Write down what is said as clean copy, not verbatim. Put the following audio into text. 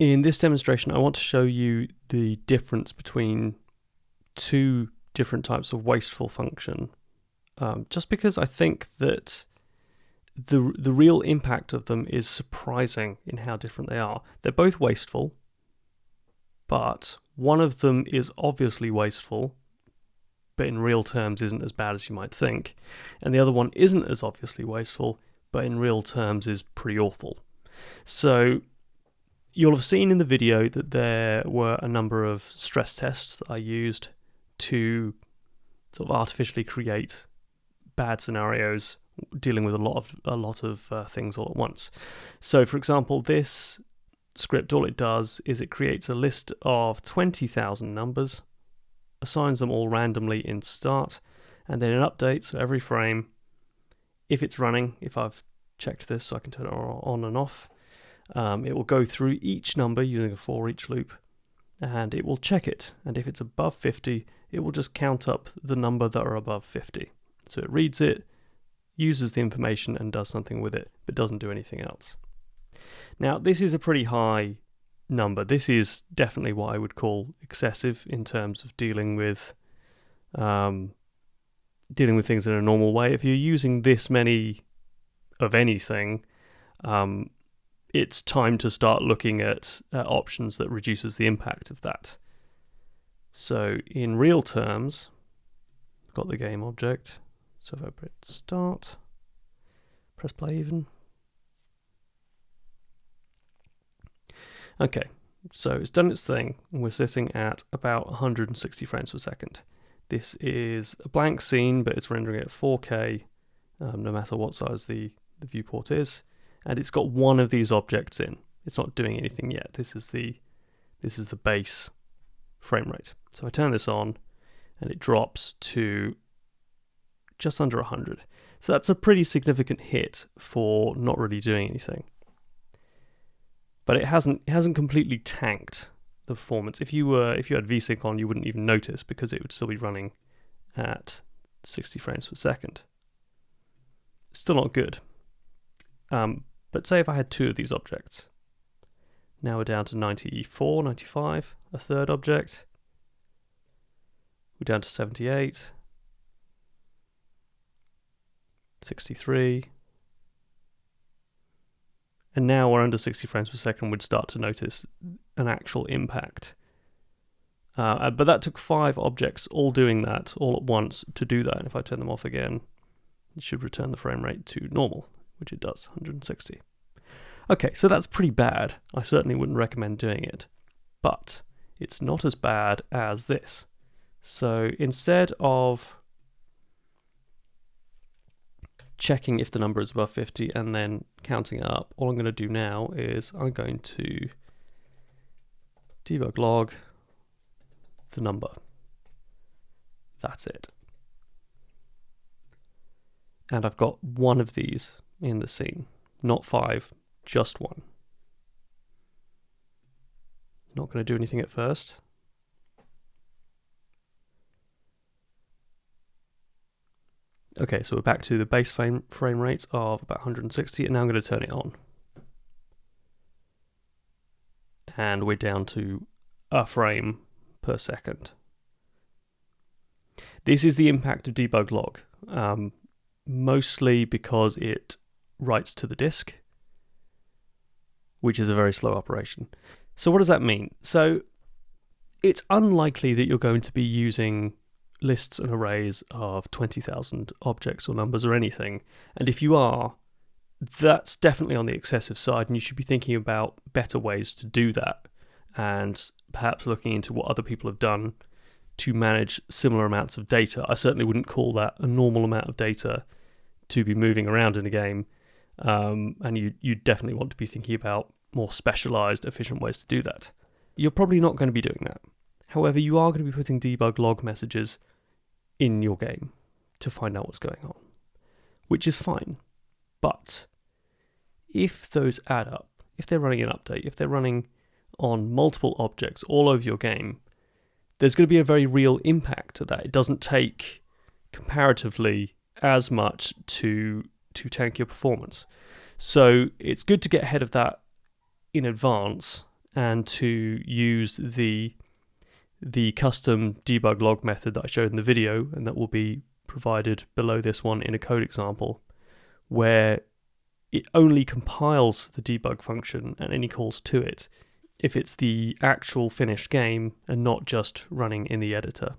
In this demonstration, I want to show you the difference between two different types of wasteful function, just because I think that the real impact of them is surprising in how different they are. They're both wasteful, but one of them is obviously wasteful, but in real terms isn't as bad as you might think, and the other one isn't as obviously wasteful, but in real terms is pretty awful. So you'll have seen in the video that there were a number of stress tests that I used to sort of artificially create bad scenarios dealing with a lot of things all at once. So for example, this script, all it does is it creates a list of 20,000 numbers, assigns them all randomly in start, and then in update, so every frame, if it's running, if I've checked this so I can turn it on and off, it will go through each number using a for each loop, and it will check it, and if it's above 50, it will just count up the number that are above 50. So it reads it, uses the information and does something with it, but doesn't do anything else. Now, this is a pretty high number. This is definitely what I would call excessive in terms of dealing with things in a normal way. If you're using this many of anything, it's time to start looking at options that reduces the impact of that. So in real terms, I've got the game object. So if I press start, press play even. Okay, so it's done its thing, and we're sitting at about 160 frames per second. This is a blank scene, but it's rendering it at 4K, no matter what size the viewport is, and it's got one of these objects in. It's not doing anything yet. This is the base frame rate. So I turn this on, and it drops to just under 100. So that's a pretty significant hit for not really doing anything. But it hasn't completely tanked the performance. If you had VSync on, you wouldn't even notice because it would still be running at 60 frames per second. Still not good. But say if I had two of these objects. Now we're down to 94, 95, a third object. We're down to 78, 63. And now we're under 60 frames per second, we'd start to notice an actual impact. But that took 5 objects all doing that all at once to do that. And if I turn them off again, it should return the frame rate to normal, which it does, 160. Okay, so that's pretty bad. I certainly wouldn't recommend doing it. But it's not as bad as this. So instead of checking if the number is above 50 and then counting it up, all I'm going to do now is I'm going to debug log the number. That's it. And I've got one of these in the scene, not 5, just one. Not going to do anything at first. Okay, so we're back to the base frame rate of about 160, and now I'm going to turn it on. And we're down to a frame per second. This is the impact of debug log, mostly because it writes to the disk, which is a very slow operation. So what does that mean? So it's unlikely that you're going to be using lists and arrays of 20,000 objects or numbers or anything. And if you are, that's definitely on the excessive side, and you should be thinking about better ways to do that, and perhaps looking into what other people have done to manage similar amounts of data. I certainly wouldn't call that a normal amount of data to be moving around in a game, and you definitely want to be thinking about more specialized, efficient ways to do that. You're probably not going to be doing that. However, you are going to be putting debug log messages in your game to find out what's going on, which is fine. But if those add up, if they're running an update, if they're running on multiple objects all over your game, there's going to be a very real impact to that. It doesn't take comparatively as much to tank your performance. So it's good to get ahead of that in advance and to use the custom debug log method that I showed in the video, and that will be provided below this one in a code example, where it only compiles the debug function and any calls to it if it's the actual finished game and not just running in the editor.